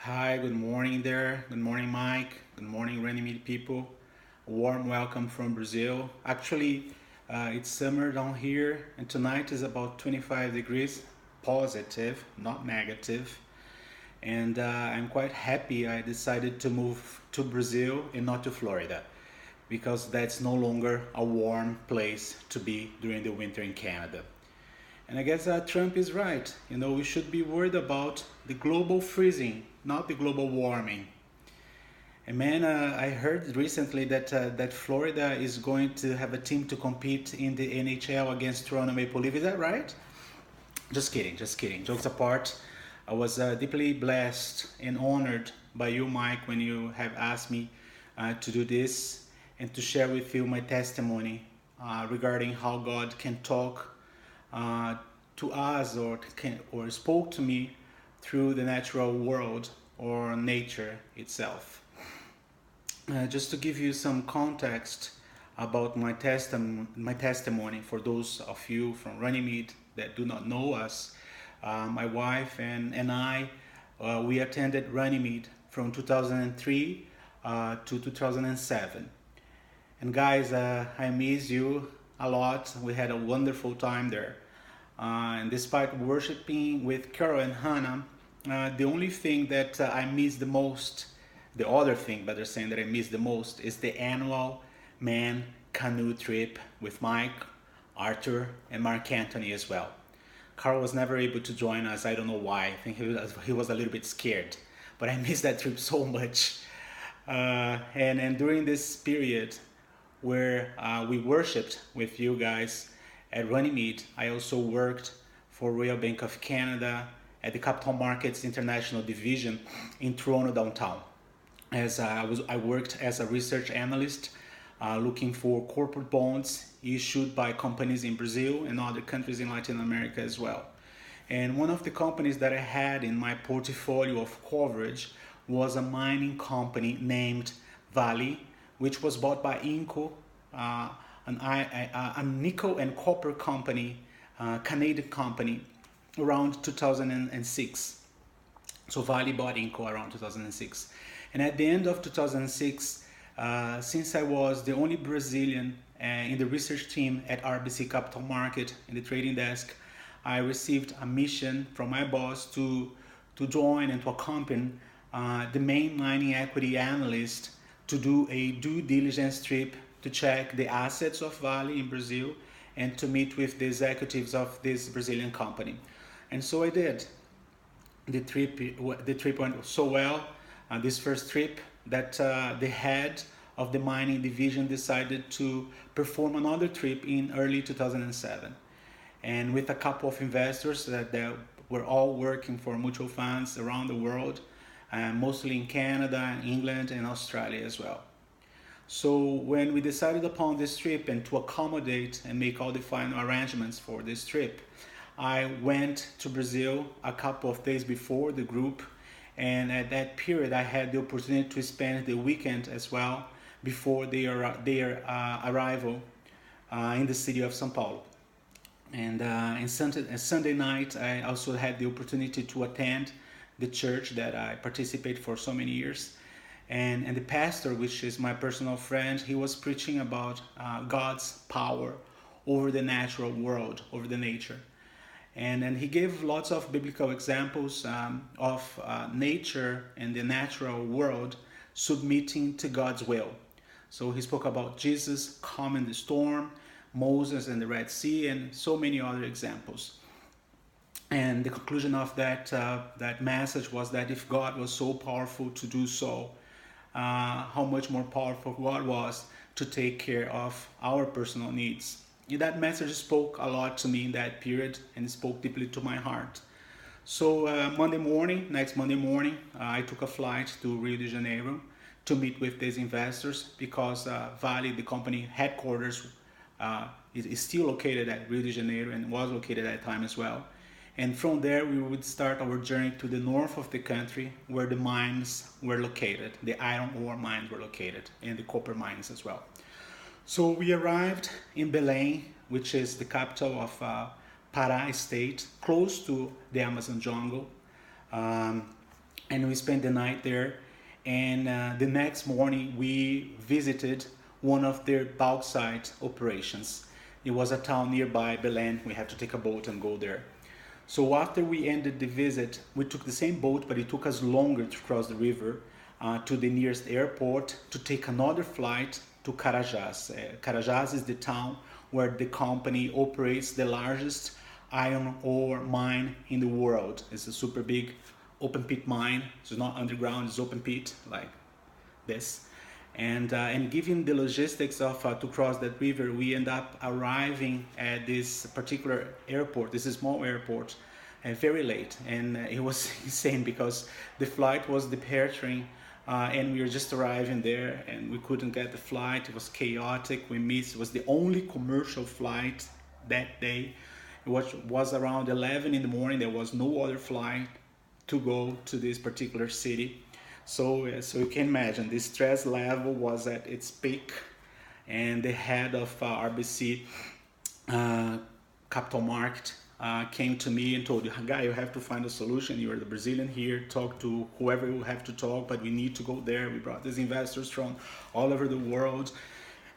Hi, good morning there. Good morning, Mike. Good morning, Runnymede people. A warm welcome from Brazil. Actually, it's summer down here, and tonight is about 25 degrees, positive, not negative. And I'm quite happy I decided to move to Brazil and not to Florida because that's no longer a warm place to be during the winter in Canada. And I guess Trump is right. We should be worried about the global freezing, not the global warming. And man, I heard recently that Florida is going to have a team to compete in the NHL against Toronto Maple Leafs. Is that right? Just kidding, just kidding. Jokes apart, I was deeply blessed and honored by you, Mike, when you have asked me to do this and to share with you my testimony regarding how God can talk uh, to us or spoke to me through the natural world or nature itself. Just to give you some context about my testimony for those of you from Runnymede that do not know us, my wife and I, we attended Runnymede from 2003 to 2007. And guys, I miss you a lot. We had a wonderful time there. And despite worshiping with Carol and Hannah, the only thing that I miss the most, the other thing, better saying, that I miss the most is the annual man canoe trip with Mike, Arthur, and Mark Anthony as well. Carl was never able to join us. I don't know why. I think he was a little bit scared. But I miss that trip so much. And during this period where we worshipped with you guys at Runnymede, I also worked for Royal Bank of Canada at the Capital Markets International Division in Toronto downtown. As I worked as a research analyst, looking for corporate bonds issued by companies in Brazil and other countries in Latin America as well. And one of the companies that I had in my portfolio of coverage was a mining company named Vale, which was bought by Inco, a nickel and copper company, Canadian company, around 2006. So Vale bought Inco around 2006. And at the end of 2006, since I was the only Brazilian in the research team at RBC Capital Market in the trading desk, I received a mission from my boss to join and to accompany the main mining equity analyst to do a due diligence trip to check the assets of Vale in Brazil and to meet with the executives of this Brazilian company. And so I did. The trip went so well, this first trip, that the head of the mining division decided to perform another trip in early 2007. And with a couple of investors that were all working for mutual funds around the world, mostly in Canada, England, and Australia as well. So when we decided upon this trip and to accommodate and make all the final arrangements for this trip, I went to Brazil a couple of days before the group, and at that period I had the opportunity to spend the weekend as well before their arrival in the city of São Paulo. And Sunday night, I also had the opportunity to attend the church that I participate for so many years. And the pastor, which is my personal friend, he was preaching about God's power over the natural world, over the nature. And he gave lots of biblical examples of nature and the natural world submitting to God's will. So he spoke about Jesus calming the storm, Moses and the Red Sea, and so many other examples. And the conclusion of that message was that if God was so powerful to do so, how much more powerful God was to take care of our personal needs. That message spoke a lot to me in that period and spoke deeply to my heart. So next Monday morning, I took a flight to Rio de Janeiro to meet with these investors because Vale, the company headquarters, is still located at Rio de Janeiro and was located at that time as well. And from there, we would start our journey to the north of the country where the mines were located. The iron ore mines were located and the copper mines as well. So we arrived in Belém, which is the capital of Pará state, close to the Amazon jungle. Um, and we spent the night there. And the next morning, we visited one of their bauxite operations. It was a town nearby, Belen. We had to take a boat and go there. So after we ended the visit, we took the same boat, but it took us longer to cross the river to the nearest airport to take another flight to Carajás. Carajás is the town where the company operates the largest iron ore mine in the world. It's a super big open pit mine. So it's not underground, it's open pit like this. And given the logistics of to cross that river, we end up arriving at this particular airport. This is a small airport, very late, and it was insane because the flight was departing, and we were just arriving there, and we couldn't get the flight. It was chaotic. We missed. It was the only commercial flight that day. It was around 11 in the morning. There was no other flight to go to this particular city. So you can imagine the stress level was at its peak, and the head of RBC Capital Market came to me and told, "Guy, you have to find a solution. You're the Brazilian here. Talk to whoever you have to talk, but we need to go there. We brought these investors from all over the world.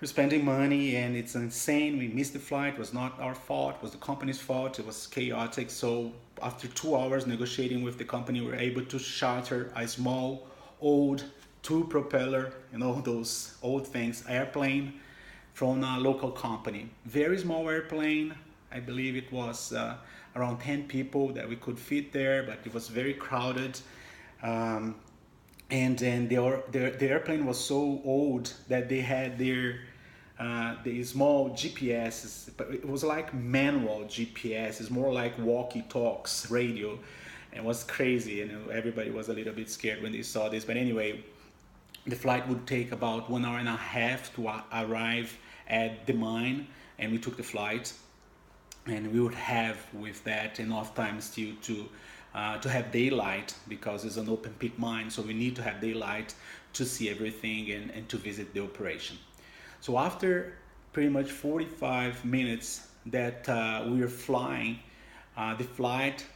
We're spending money, and it's insane. We missed the flight. It was not our fault. It was the company's fault. It was chaotic." So after 2 hours negotiating with the company, we were able to charter a small old two propeller, those old things, airplane from a local company. Very small airplane. I believe it was around 10 people that we could fit there, but it was very crowded. And then the airplane was so old that they had the small GPS, but it was like manual GPS. It's more like walkie-talks radio. It was crazy, and everybody was a little bit scared when they saw this. But anyway, the flight would take about 1 hour and a half to arrive at the mine, and we took the flight, and we would have with that enough time still to have daylight, because it's an open pit mine, so we need to have daylight to see everything and to visit the operation. So after pretty much 45 minutes that we were flying, the flight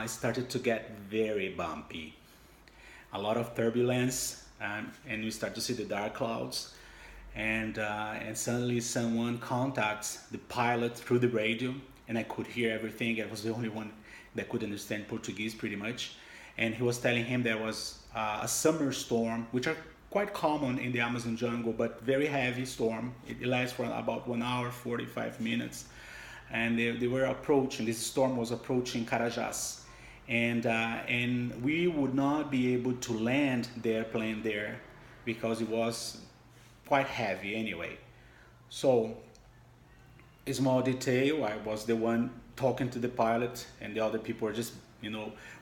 started to get very bumpy. A lot of turbulence, and we start to see the dark clouds. And suddenly someone contacts the pilot through the radio, and I could hear everything. I was the only one that could understand Portuguese pretty much. And he was telling him there was a summer storm, which are quite common in the Amazon jungle, but very heavy storm. It lasts for about 1 hour, 45 minutes. And they were approaching, this storm was approaching Carajás. And we would not be able to land the airplane there because it was quite heavy anyway. So, a small detail, I was the one talking to the pilot, and the other people were just,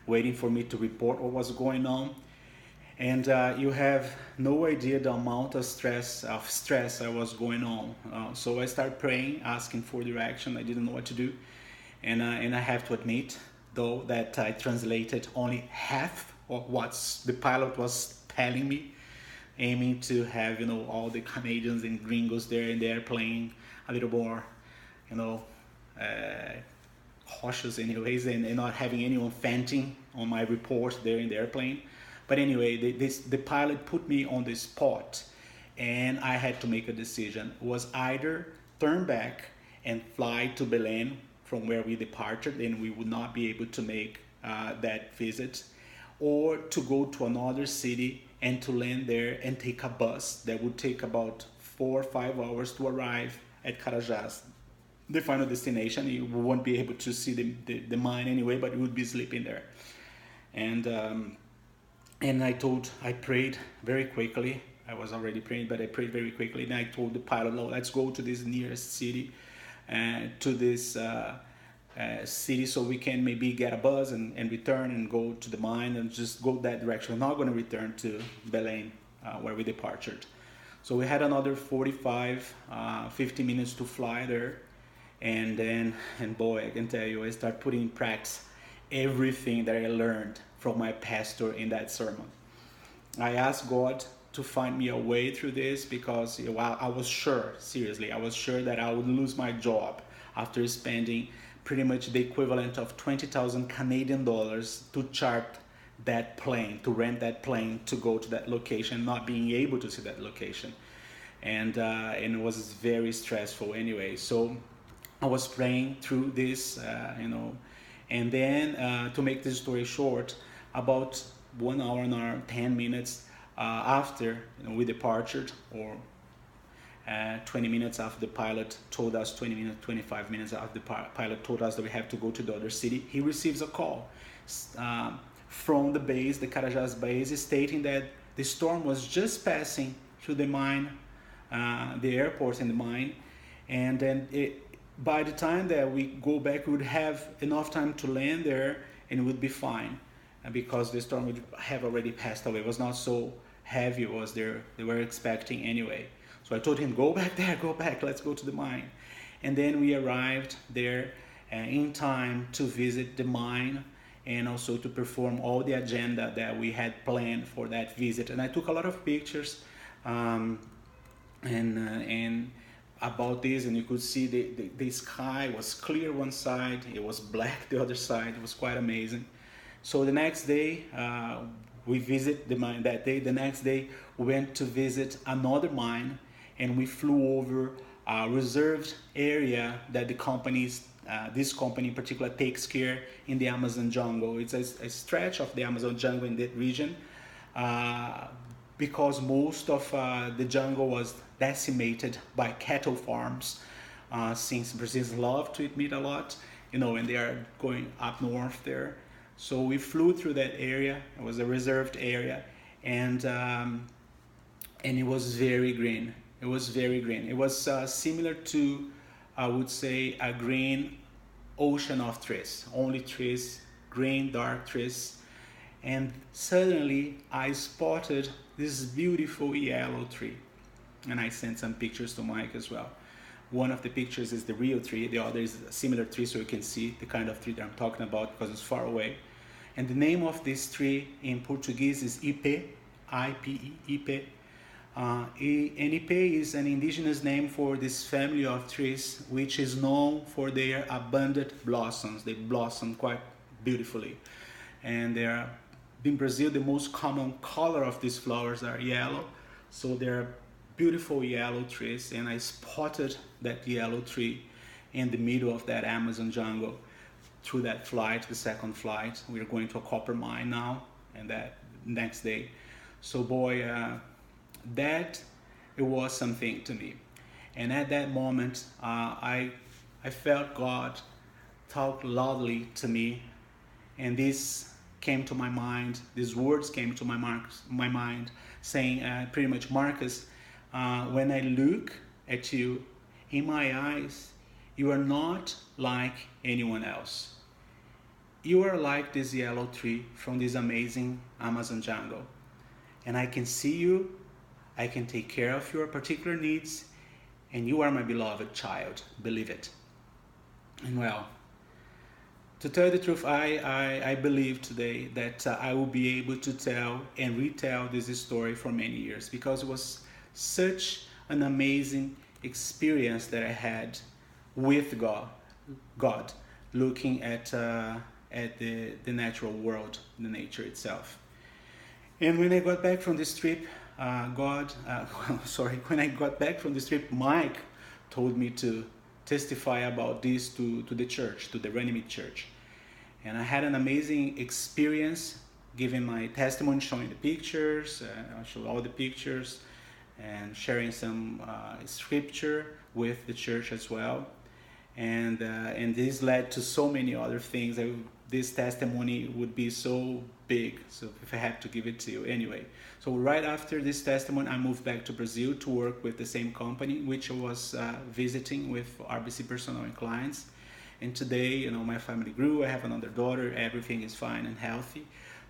waiting for me to report what was going on. And you have no idea the amount of stress I was going on. So I started praying, asking for direction. I didn't know what to do. And I have to admit, though, that I translated only half of what the pilot was telling me, aiming to have, all the Canadians and gringos there in the airplane a little more, cautious anyways, and not having anyone fainting on my report there in the airplane. But anyway, the pilot put me on the spot, and I had to make a decision. It was either turn back and fly to Belém from where we departed, and we would not be able to make that visit, or to go to another city and to land there and take a bus that would take about 4 or 5 hours to arrive at Carajás, the final destination. You won't be able to see the mine anyway, but you would be sleeping there. And I prayed very quickly. I was already praying, but I prayed very quickly. And I told the pilot, "No, let's go to this nearest city, to this city, so we can maybe get a bus and return and go to the mine and just go that direction. We're not going to return to Belém, where we departed." So we had another 50 minutes to fly there. And boy, I can tell you, I started putting in practice everything that I learned from my pastor in that sermon. I asked God to find me a way through this, because I was sure, seriously, I was sure that I would lose my job after spending pretty much the equivalent of 20,000 Canadian dollars to chart that plane, to rent that plane to go to that location, not being able to see that location. And it was very stressful anyway. So I was praying through this, and then to make this story short, about 1 hour, an hour, 10 minutes after we departed, or 20 minutes after the pilot told us, 20 minutes, 25 minutes after the pilot told us that we have to go to the other city, he receives a call from the base, the Carajás base, stating that the storm was just passing through the mine, the airport and the mine, and then by the time that we go back, we would have enough time to land there and it would be fine, because the storm would have already passed away. It was not so heavy as they were expecting anyway. So I told him, go back there, go back, let's go to the mine. And then we arrived there in time to visit the mine and also to perform all the agenda that we had planned for that visit. And I took a lot of pictures and about this, and you could see the sky was clear one side, it was black the other side. It was quite amazing. So the next day, we visit the mine that day. The next day, we went to visit another mine, and we flew over a reserved area that this company in particular takes care in the Amazon jungle. It's a stretch of the Amazon jungle in that region, because most of the jungle was decimated by cattle farms, since Brazilians love to eat meat a lot, and they are going up north there. So we flew through that area. It was a reserved area, and it was very green. It was very green. It was similar to, I would say, a green ocean of trees, only trees, green, dark trees. And suddenly I spotted this beautiful yellow tree. And I sent some pictures to Mike as well. One of the pictures is the real tree, the other is a similar tree, so you can see the kind of tree that I'm talking about because it's far away. And the name of this tree in Portuguese is Ipe, I-P-E, Ipe. And Ipe is an indigenous name for this family of trees, which is known for their abundant blossoms. They blossom quite beautifully. And they are, in Brazil, the most common color of these flowers are yellow. So they're beautiful yellow trees, and I spotted that yellow tree in the middle of that Amazon jungle through that flight, the second flight. We're going to a copper mine now, and that next day. So boy, that it was something to me. And at that moment, I felt God talk loudly to me, and this came to my mind, these words came to my mind, saying pretty much, Marcus, when I look at you, in my eyes, you are not like anyone else. You are like this yellow tree from this amazing Amazon jungle. And I can see you, I can take care of your particular needs, and you are my beloved child, believe it. And well, to tell you the truth, I believe today that I will be able to tell and retell this story for many years, because it was such an amazing experience that I had with God, looking at the natural world, the nature itself. And when I got back from this trip, when I got back from this trip, Mike told me to testify about this to the church, to the Runnymede church. And I had an amazing experience giving my testimony, showing the pictures, I showed all the pictures, and sharing some scripture with the church as well. And this led to so many other things. This testimony would be so big, so if I had to give it to you anyway. So right after this testimony, I moved back to Brazil to work with the same company, which I was visiting with RBC personnel and clients. And today, my family grew. I have another daughter. Everything is fine and healthy.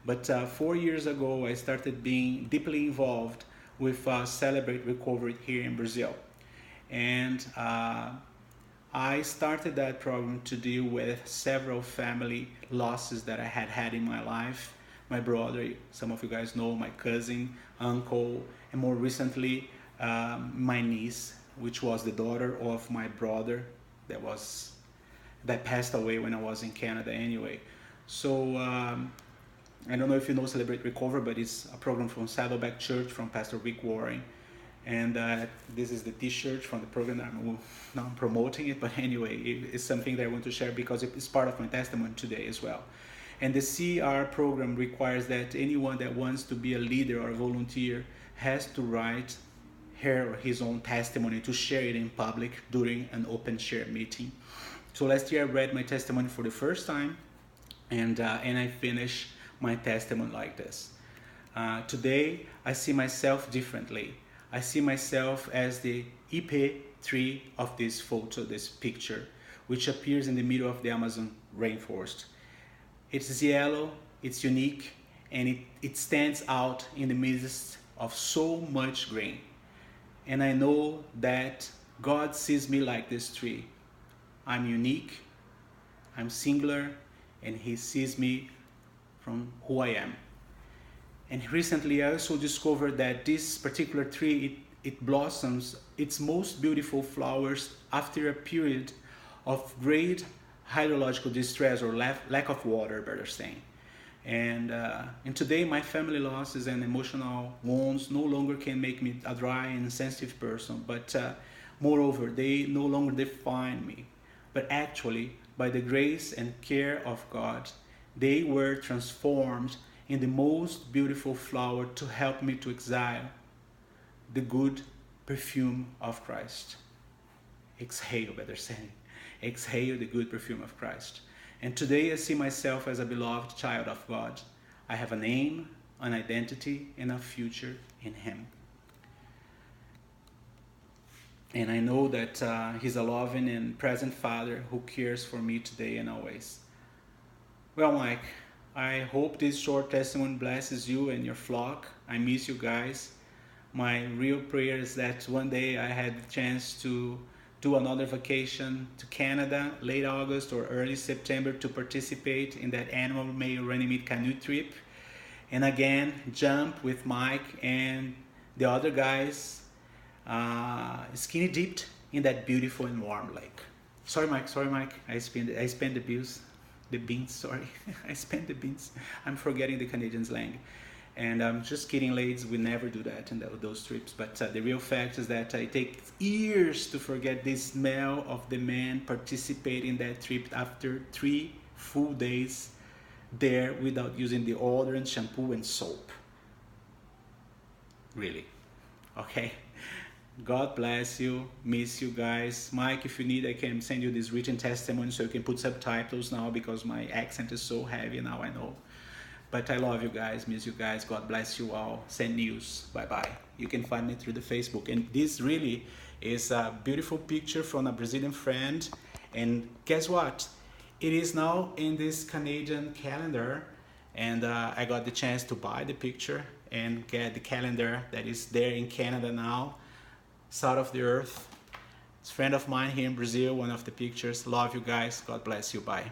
But 4 years ago, I started being deeply involved with Celebrate Recovery here in Brazil. And I started that program to deal with several family losses that I had in my life. My brother, some of you guys know, my cousin, uncle, and more recently, my niece, which was the daughter of my brother that passed away when I was in Canada anyway. So I don't know if you know Celebrate Recover, but it's a program from Saddleback Church from Pastor Rick Warren. And this is the t-shirt from the program. I'm promoting it, but anyway, it's something that I want to share because it's part of my testimony today as well. And the CR program requires that anyone that wants to be a leader or a volunteer has to write her or his own testimony to share it in public during an open share meeting. So last year I read my testimony for the first time, and I finished my testimony like this. Today I see myself differently. I see myself as the EP3 of this photo, this picture, which appears in the middle of the Amazon rainforest. It's yellow, it's unique, and it stands out in the midst of so much green. And I know that God sees me like this tree. I'm unique, I'm singular, and He sees me from who I am. And recently I also discovered that this particular tree, it blossoms its most beautiful flowers after a period of great hydrological distress, or lack of water, better saying. And today my family losses and emotional wounds no longer can make me a dry and sensitive person, but moreover, they no longer define me. But actually, by the grace and care of God, they were transformed in the most beautiful flower to help me to exhale the good perfume of Christ. Exhale, better saying. Exhale the good perfume of Christ. And today I see myself as a beloved child of God. I have a name, an identity, and a future in Him. And I know that He's a loving and present Father who cares for me today and always. Well, Mike, I hope this short testimony blesses you and your flock. I miss you guys. My real prayer is that one day I had the chance to do another vacation to Canada, late August or early September, to participate in that annual May Runnymede canoe trip. And again, jump with Mike and the other guys, skinny dipped in that beautiful and warm lake. Sorry, Mike. I spent the beans. I spent the beans. I'm forgetting the Canadian slang. And I'm just kidding, ladies, we never do that in those trips. But the real fact is that it takes years to forget the smell of the man participating in that trip after 3 full days there without using the deodorant, shampoo, and soap. Really. Okay. God bless you. Miss you guys. Mike, if you need, I can send you this written testimony so you can put subtitles now, because my accent is so heavy now, I know. But I love you guys, miss you guys. God bless you all. Send news. Bye-bye. You can find me through the Facebook. And this really is a beautiful picture from a Brazilian friend. And guess what? It is now in this Canadian calendar. And I got the chance to buy the picture and get the calendar that is there in Canada now. Salt of the earth. It's a friend of mine here in Brazil, one of the pictures. Love you guys. God bless you. Bye.